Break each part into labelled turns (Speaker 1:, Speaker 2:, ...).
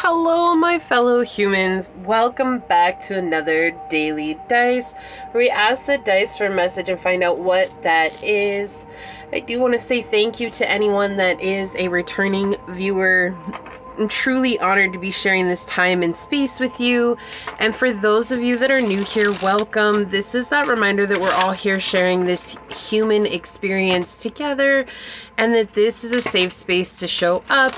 Speaker 1: Hello, my fellow humans. Welcome back to another daily dice where we ask the dice for a message and find out what that is. I do want to say thank you to anyone that is a returning viewer. I'm truly honored to be sharing this time and space with you. And for those of you that are new here, welcome. This is that reminder that we're all here sharing this human experience together, and that this is a safe space to show up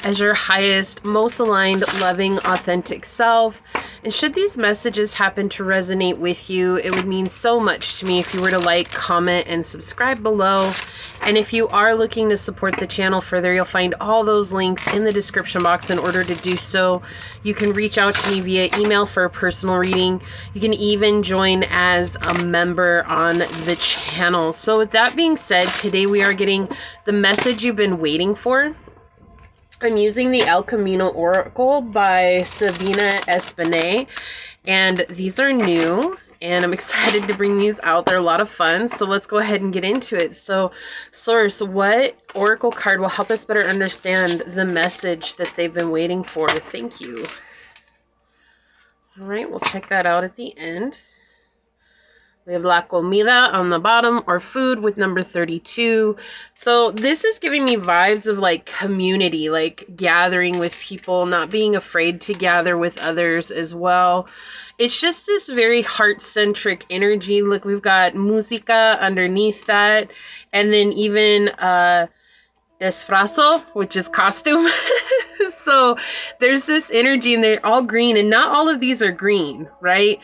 Speaker 1: as your highest, most aligned, loving, authentic self. And should these messages happen to resonate with you, it would mean so much to me if you were to like, comment, and subscribe below. And if you are looking to support the channel further, you'll find all those links in the description box. In order to do so, you can reach out to me via email for a personal reading. You can even join as a member on the channel. So with that being said, today we are getting the message you've been waiting for. I'm using the El Camino Oracle by Sabina Espinay, and these are new, and I'm excited to bring these out. They're a lot of fun, so let's go ahead and get into it. So, Source, what Oracle card will help us better understand the message that they've been waiting for? Thank you. All right, we'll check that out at the end. We have La Comida on the bottom, or food, with number 32. So this is giving me vibes of like community, like gathering with people, not being afraid to gather with others as well. It's just this very heart-centric energy. Look, we've got música underneath that, and then even disfrazo, which is costume. So there's this energy, and they're all green, and not all of these are green, right?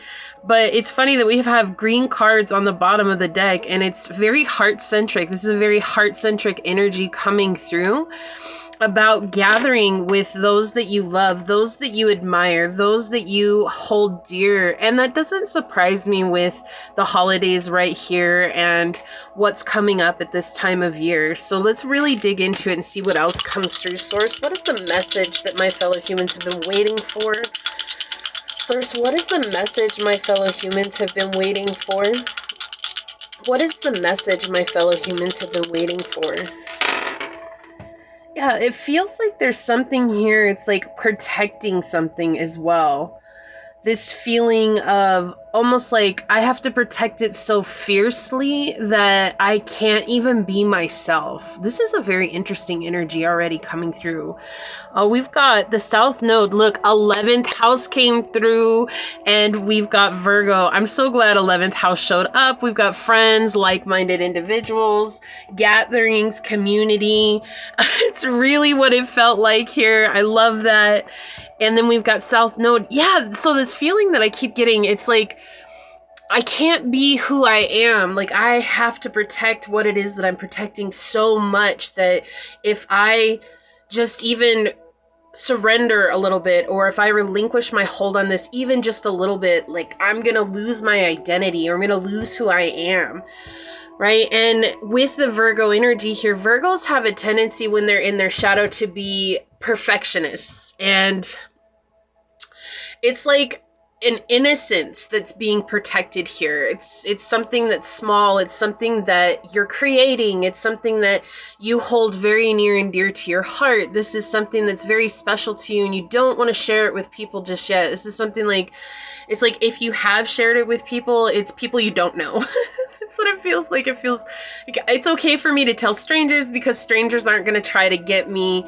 Speaker 1: But it's funny that we have green cards on the bottom of the deck, and it's very heart-centric. This is a very heart-centric energy coming through about gathering with those that you love, those that you admire, those that you hold dear. And that doesn't surprise me with the holidays right here and what's coming up at this time of year. So let's really dig into it and see what else comes through. Source, what is the message that my fellow humans have been waiting for? Source, what is the message my fellow humans have been waiting for? What is the message my fellow humans have been waiting for? Yeah, it feels like there's something here. It's like protecting something as well. This feeling of almost like I have to protect it so fiercely that I can't even be myself. This is a very interesting energy already coming through. We've got the South Node. Look, 11th house came through, and we've got Virgo. I'm so glad 11th house showed up. We've got friends, like-minded individuals, gatherings, community. It's really what it felt like here. I love that. And then we've got South Node. Yeah, so this feeling that I keep getting, it's like I can't be who I am. Like I have to protect what it is that I'm protecting so much that if I just even surrender a little bit, or if I relinquish my hold on this even just a little bit, like I'm gonna lose my identity, or I'm gonna lose who I am. Right? And with the Virgo energy here, Virgos have a tendency when they're in their shadow to be perfectionists. And it's like an innocence that's being protected here. It's something that's small. It's something that you're creating. It's something that you hold very near and dear to your heart. This is something that's very special to you, and you don't want to share it with people just yet. This is something like, it's like if you have shared it with people, it's people you don't know. That's what it feels like. It feels like it's okay for me to tell strangers, because strangers aren't going to try to get me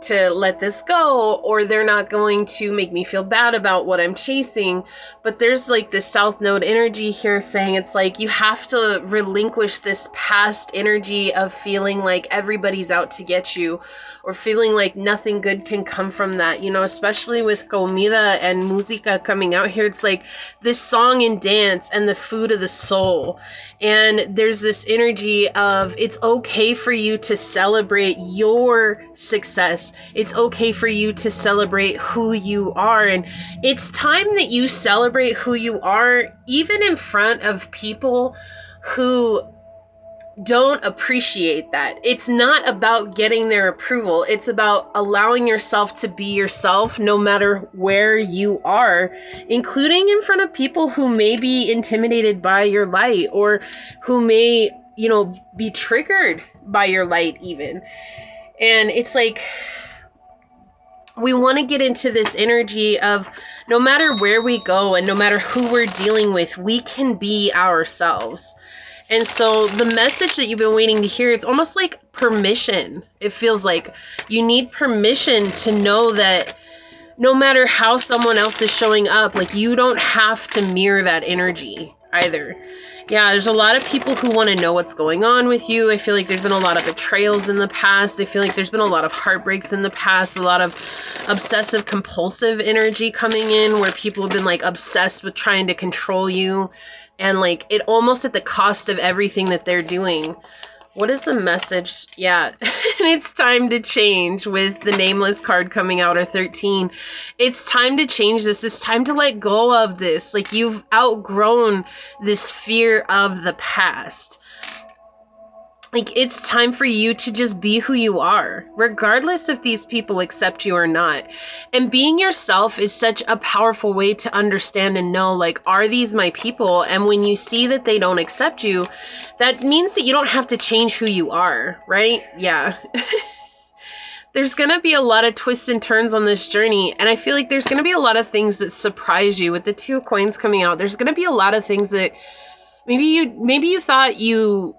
Speaker 1: to let this go, or they're not going to make me feel bad about what I'm chasing. But there's like this South Node energy here saying it's like you have to relinquish this past energy of feeling like everybody's out to get you, or feeling like nothing good can come from that, you know, especially with comida and música coming out here. It's like this song and dance and the food of the soul. And there's this energy of it's okay for you to celebrate your success. It's okay for you to celebrate who you are. And it's time that you celebrate who you are, even in front of people who don't appreciate that. It's not about getting their approval. It's about allowing yourself to be yourself no matter where you are, including in front of people who may be intimidated by your light, or who may, you know, be triggered by your light even. And it's like we want to get into this energy of no matter where we go and no matter who we're dealing with, we can be ourselves. And so the message that you've been waiting to hear, it's almost like permission. It feels like you need permission to know that no matter how someone else is showing up, like, you don't have to mirror that energy either. Yeah, there's a lot of people who want to know what's going on with you. I feel like there's been a lot of betrayals in the past. I feel like there's been a lot of heartbreaks in the past, a lot of obsessive compulsive energy coming in where people have been like obsessed with trying to control you, and like it almost at the cost of everything that they're doing. What is the message? Yeah, it's time to change with the Nameless card coming out, or 13. It's time to change this. It's time to let go of this. Like, you've outgrown this fear of the past. Like, it's time for you to just be who you are, regardless if these people accept you or not. And being yourself is such a powerful way to understand and know, like, are these my people? And when you see that they don't accept you, that means that you don't have to change who you are, right? Yeah. There's going to be a lot of twists and turns on this journey. And I feel like there's going to be a lot of things that surprise you with the 2 of Coins coming out. There's going to be a lot of things that maybe you thought you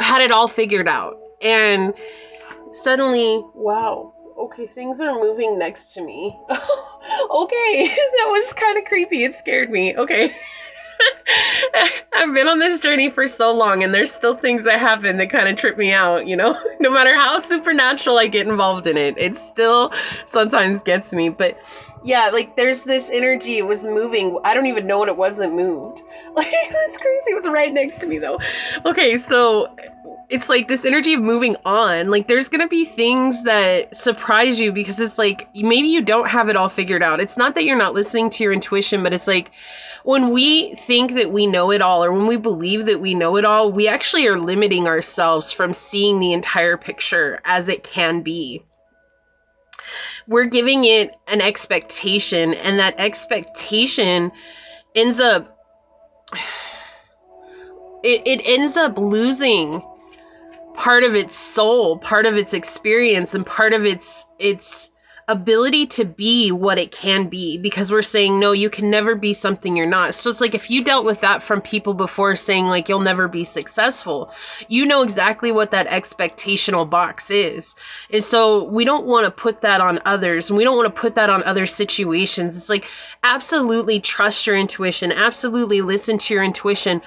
Speaker 1: had it all figured out, and suddenly, wow, okay, things are moving next to me. Okay, that was kind of creepy. It scared me. Okay. I've been on this journey for so long, and there's still things that happen that kind of trip me out, you know? No matter how supernatural I get involved in it, it still sometimes gets me. But yeah, like, there's this energy. It was moving. I don't even know what it was that moved. Like, that's crazy. It was right next to me, though. Okay, so it's like this energy of moving on. Like, there's gonna be things that surprise you because it's like, maybe you don't have it all figured out. It's not that you're not listening to your intuition, but it's like, when we think that we know it all, or when we believe that we know it all, we actually are limiting ourselves from seeing the entire picture as it can be. We're giving it an expectation, and that expectation ends up, it ends up losing part of its soul, part of its experience, and part of its ability to be what it can be, because we're saying, no, you can never be something you're not. So it's like, if you dealt with that from people before, saying like, you'll never be successful, you know exactly what that expectational box is. And so we don't want to put that on others, and we don't want to put that on other situations. It's like, absolutely trust your intuition, absolutely listen to your intuition,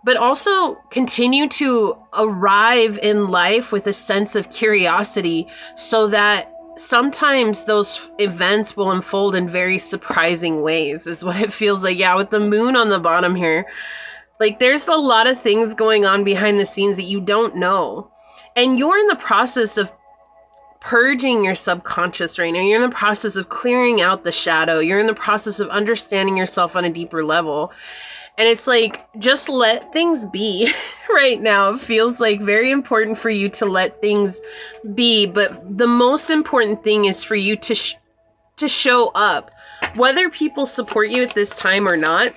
Speaker 1: but also continue to arrive in life with a sense of curiosity, so that sometimes those events will unfold in very surprising ways, is what it feels like. Yeah, with the moon on the bottom here, like, there's a lot of things going on behind the scenes that you don't know. And you're in the process of purging your subconscious right now. You're in the process of clearing out the shadow. You're in the process of understanding yourself on a deeper level. And it's like, just let things be right now. It feels like very important for you to let things be. But the most important thing is for you to show up. Whether people support you at this time or not,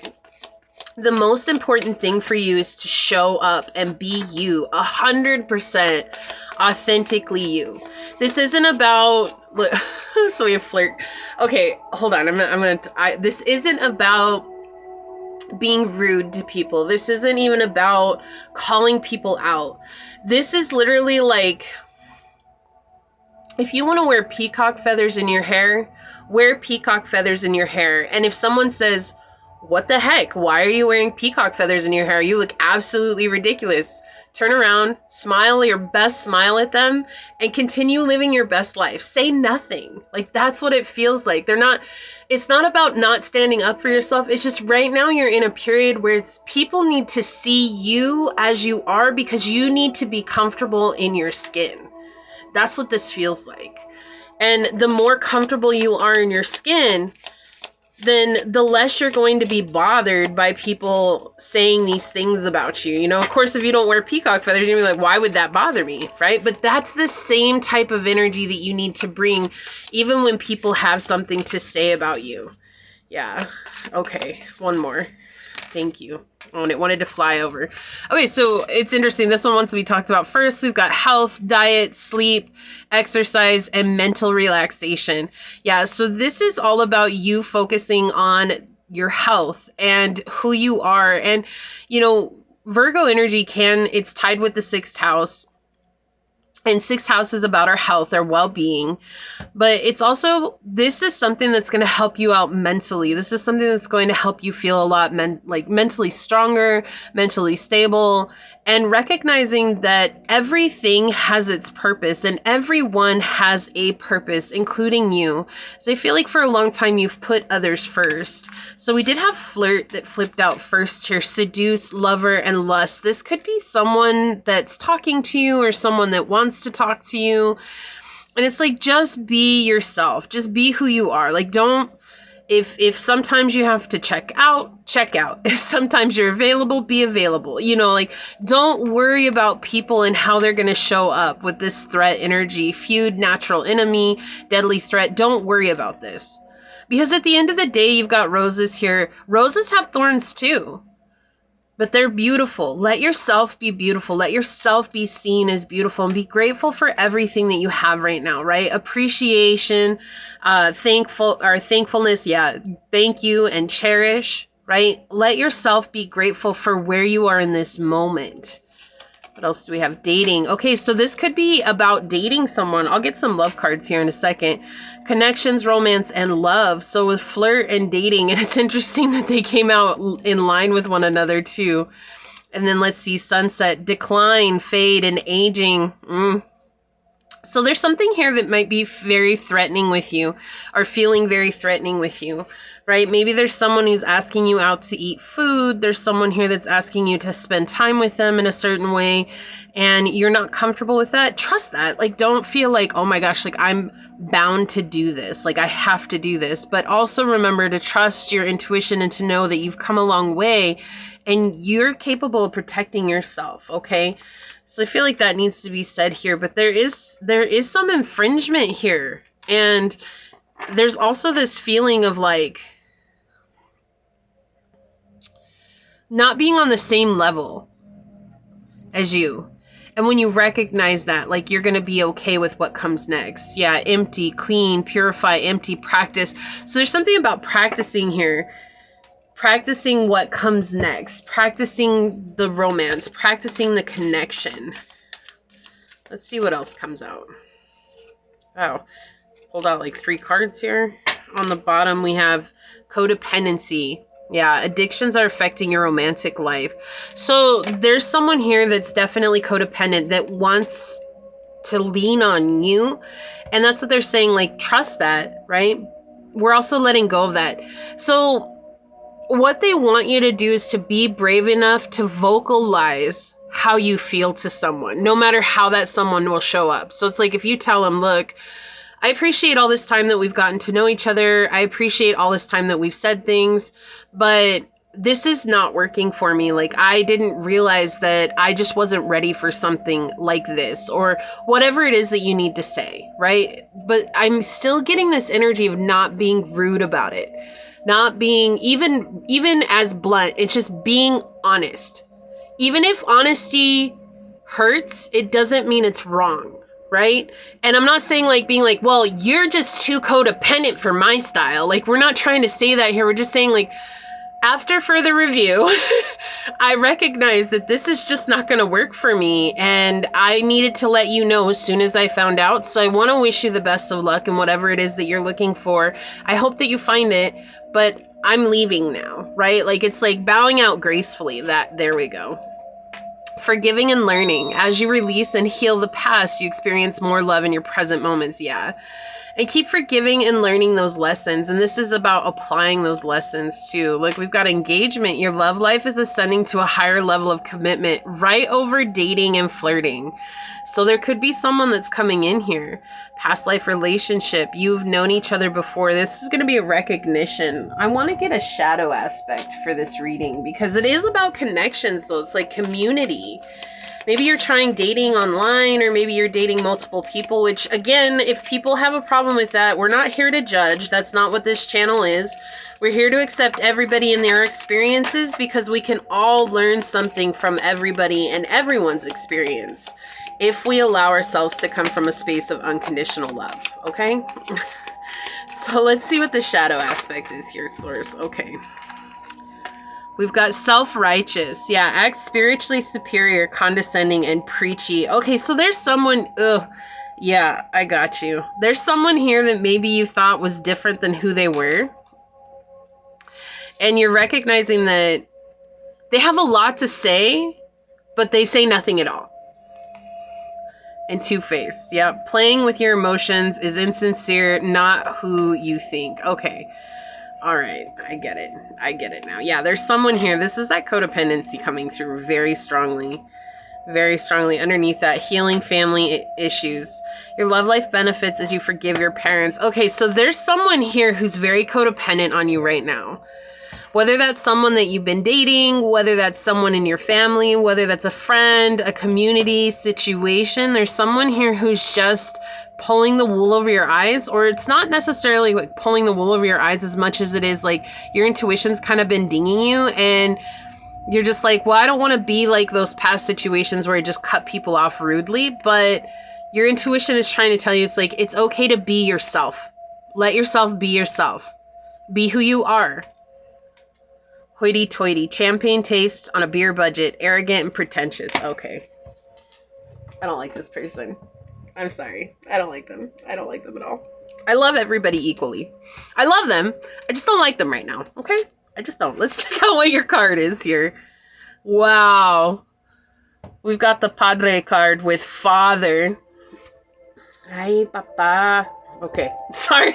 Speaker 1: the most important thing for you is to show up and be you, 100% authentically you. This isn't about, so we have flirt. Okay, hold on. This isn't about being rude to people. This isn't even about calling people out. This is literally like, if you want to wear peacock feathers in your hair, wear peacock feathers in your hair. And if someone says, what the heck? Why are you wearing peacock feathers in your hair? You look absolutely ridiculous. Turn around, smile your best smile at them, and continue living your best life. Say nothing. Like, that's what it feels like. It's not about not standing up for yourself. It's just right now you're in a period where people need to see you as you are, because you need to be comfortable in your skin. That's what this feels like. And the more comfortable you are in your skin, then the less you're going to be bothered by people saying these things about you. You know, of course, if you don't wear peacock feathers, you're going to be like, why would that bother me? Right? But that's the same type of energy that you need to bring, even when people have something to say about you. Yeah. Okay. One more. Thank you. Oh, and it wanted to fly over. Okay, so it's interesting. This one wants to be talked about first. We've got health, diet, sleep, exercise, and mental relaxation. Yeah, so this is all about you focusing on your health and who you are. And, you know, Virgo energy it's tied with the 6th house. And 6th house is about our health, our well-being. But it's also, this is something that's going to help you out mentally. This is something that's going to help you feel a lot mentally stronger, mentally stable, and recognizing that everything has its purpose and everyone has a purpose, including you. So I feel like for a long time you've put others first. So we did have flirt that flipped out first here, seduce, lover, and lust. This could be someone that's talking to you or someone that wants to talk to you. And it's like, just be yourself. Just be who you are. Like, don't, if sometimes you have to check out, check out. If sometimes you're available, be available. You know, like, don't worry about people and how they're going to show up with this threat energy. Feud, natural enemy, deadly threat. Don't worry about this. Because at the end of the day, you've got roses here. Roses have thorns too. But they're beautiful. Let yourself be beautiful. Let yourself be seen as beautiful and be grateful for everything that you have right now, right? Appreciation, thankfulness. Yeah. Thank you and cherish, right? Let yourself be grateful for where you are in this moment. What else do we have? Dating. Okay, so this could be about dating someone. I'll get some love cards here in a second. Connections, romance, and love. So with flirt and dating, and it's interesting that they came out in line with one another too. And then let's see, sunset, decline, fade, and aging. So there's something here that might be very threatening with you, or feeling very threatening with you, right? Maybe there's someone who's asking you out to eat food. There's someone here that's asking you to spend time with them in a certain way, and you're not comfortable with that. Trust that. Like, don't feel like, oh my gosh, like I'm bound to do this. Like I have to do this. But also remember to trust your intuition and to know that you've come a long way and you're capable of protecting yourself, okay? So I feel like that needs to be said here, but there is some infringement here. And there's also this feeling of like not being on the same level as you. And when you recognize that, like, you're going to be okay with what comes next. Yeah, empty, clean, purify, empty, practice. So there's something about practicing here. Practicing what comes next, practicing the romance, practicing the connection. Let's see what else comes out. Oh, pulled out like 3 cards here. On the bottom, we have codependency. Yeah, addictions are affecting your romantic life. So there's someone here that's definitely codependent that wants to lean on you. And that's what they're saying, like, trust that, right? We're also letting go of that. So what they want you to do is to be brave enough to vocalize how you feel to someone, no matter how that someone will show up. So it's like, if you tell them, look, I appreciate all this time that we've gotten to know each other. I appreciate all this time that we've said things, but this is not working for me. Like, I didn't realize that I just wasn't ready for something like this, or whatever it is that you need to say, right? But I'm still getting this energy of not being rude about it. Not being even as blunt. It's just being honest. Even if honesty hurts, it doesn't mean it's wrong, right? And I'm not saying like being like, well, you're just too codependent for my style. Like, we're not trying to say that here. We're just saying, like, after further review, I recognize that this is just not going to work for me. And I needed to let you know as soon as I found out. So I want to wish you the best of luck in whatever it is that you're looking for. I hope that you find it, but I'm leaving now, right? Like, it's like bowing out gracefully. There we go. Forgiving and learning. As you release and heal the past, you experience more love in your present moments. Yeah. And keep forgiving and learning those lessons. And this is about applying those lessons too. Like, we've got engagement. Your love life is ascending to a higher level of commitment right over dating and flirting. So there could be someone that's coming in here. Past life relationship. You've known each other before. This is going to be a recognition. I want to get a shadow aspect for this reading because it is about connections though. It's like community. Maybe you're trying dating online, or maybe you're dating multiple people, which, again, if people have a problem with that, we're not here to judge. That's not what this channel is. We're here to accept everybody and their experiences, because we can all learn something from everybody and everyone's experience if we allow ourselves to come from a space of unconditional love, okay? So let's see what the shadow aspect is here, Source. Okay. We've got self-righteous. Yeah, act spiritually superior, condescending, and preachy. Okay, so there's someone... yeah, I got you. There's someone here that maybe you thought was different than who they were. And you're recognizing that they have a lot to say, but they say nothing at all. And two-faced. Yeah, playing with your emotions is insincere, not who you think. Okay. All right, I get it. I get it now. Yeah, there's someone here. This is that codependency coming through very strongly. Very strongly underneath that. Healing family issues. Your love life benefits as you forgive your parents. Okay, so there's someone here who's very codependent on you right now. Whether that's someone that you've been dating, whether that's someone in your family, whether that's a friend, a community situation, there's someone here who's just pulling the wool over your eyes. Or it's not necessarily like pulling the wool over your eyes as much as it is like your intuition's kind of been dinging you, and you're just like, well, I don't want to be like those past situations where I just cut people off rudely. But your intuition is trying to tell you, it's like, it's okay to be yourself. Let yourself be yourself. Be who you are. Hoity-toity, champagne taste on a beer budget, arrogant and pretentious. Okay. I don't like this person. I'm sorry. I don't like them. I don't like them at all. I love everybody equally. I love them. I just don't like them right now. Okay? I just don't. Let's check out what your card is here. Wow. We've got the Padre card with Father. Ay, papa. Okay. Sorry.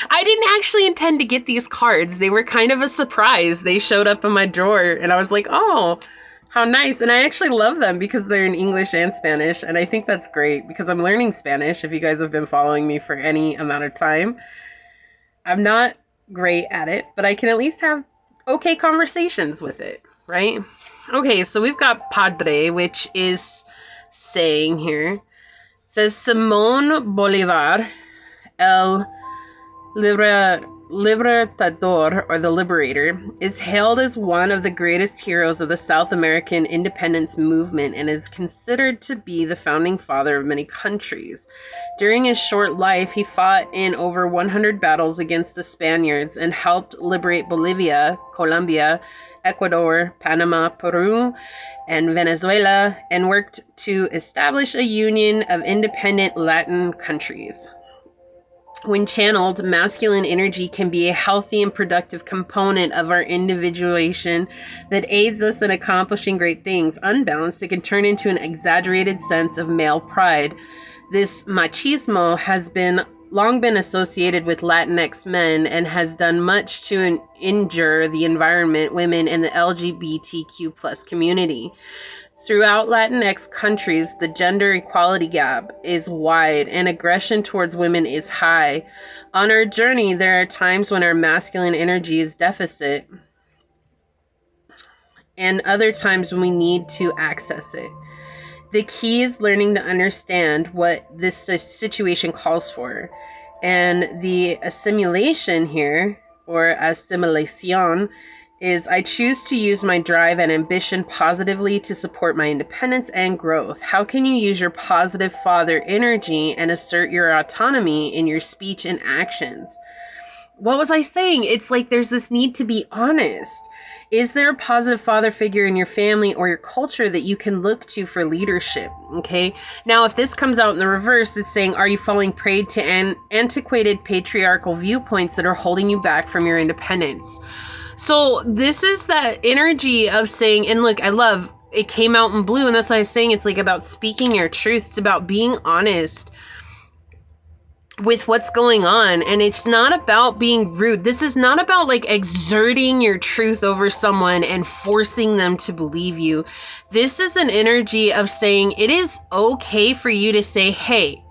Speaker 1: I didn't actually intend to get these cards. They were kind of a surprise. They showed up in my drawer, and I was like, oh, how nice. And I actually love them because they're in English and Spanish, and I think that's great because I'm learning Spanish, if you guys have been following me for any amount of time. I'm not great at it, but I can at least have okay conversations with it, right? Okay, so we've got Padre, which is saying here. It says, Simón Bolívar, el Libertador, or the Liberator, is hailed as one of the greatest heroes of the South American independence movement and is considered to be the founding father of many countries. During his short life, he fought in over 100 battles against the Spaniards and helped liberate Bolivia, Colombia, Ecuador, Panama, Peru, and Venezuela, and worked to establish a union of independent Latin countries. When channeled, masculine energy can be a healthy and productive component of our individuation that aids us in accomplishing great things. Unbalanced, it can turn into an exaggerated sense of male pride. This machismo has long been associated with Latinx men and has done much to injure the environment, women, and the LGBTQ+ community. Throughout Latinx countries, the gender equality gap is wide and aggression towards women is high. On our journey, there are times when our masculine energy is deficit and other times when we need to access it. The key is learning to understand what this situation calls for. And the assimilation here, or assimilation, is I choose to use my drive and ambition positively to support my independence and growth. How can you use your positive father energy and assert your autonomy in your speech and actions? What was I saying? It's like there's this need to be honest. Is there a positive father figure in your family or your culture that you can look to for leadership? Okay. Now, if this comes out in the reverse, it's saying, are you falling prey to antiquated patriarchal viewpoints that are holding you back from your independence? So this is that energy of saying, and look, I love, it came out in blue, and that's why I was saying it's like about speaking your truth. It's about being honest with what's going on. And it's not about being rude. This is not about like exerting your truth over someone and forcing them to believe you. This is an energy of saying it is okay for you to say, hey,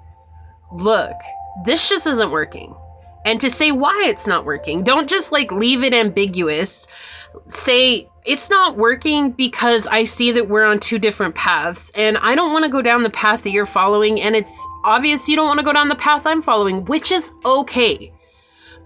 Speaker 1: look, this just isn't working. and to say why it's not working. Don't just like leave it ambiguous. Say, it's not working because I see that we're on two different paths and I don't want to go down the path that you're following, and it's obvious you don't want to go down the path I'm following, which is okay.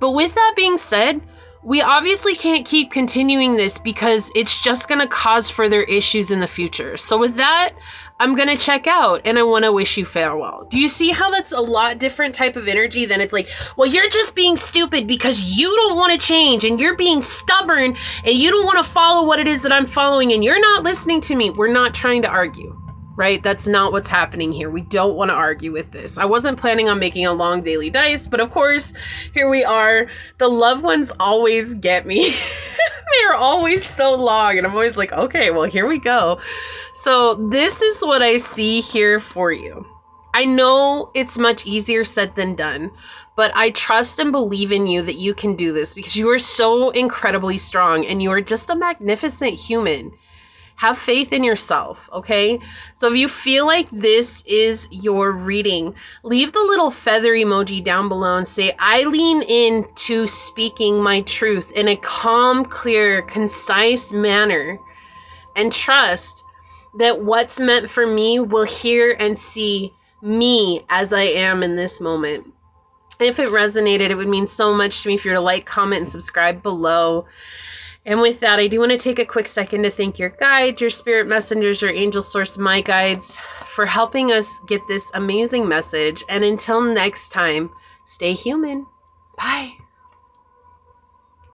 Speaker 1: But with that being said, we obviously can't keep continuing this because it's just going to cause further issues in the future. So with that, I'm going to check out and I want to wish you farewell. Do you see how that's a lot different type of energy than it's like, well, you're just being stupid because you don't want to change and you're being stubborn and you don't want to follow what it is that I'm following and you're not listening to me. We're not trying to argue. Right? That's not what's happening here. We don't want to argue with this. I wasn't planning on making a long daily dice, but of course, here we are. The loved ones always get me. They're always so long, and I'm always like, okay, well, here we go. So this is what I see here for you. I know it's much easier said than done, but I trust and believe in you that you can do this because you are so incredibly strong and you are just a magnificent human. Have faith in yourself, okay? So if you feel like this is your reading, leave the little feather emoji down below and say, I lean into speaking my truth in a calm, clear, concise manner, and trust that what's meant for me will hear and see me as I am in this moment. If it resonated, it would mean so much to me if you were to like, comment, and subscribe below. And with that, I do want to take a quick second to thank your guides, your spirit messengers, your angel source, my guides, for helping us get this amazing message. And until next time, stay human. Bye.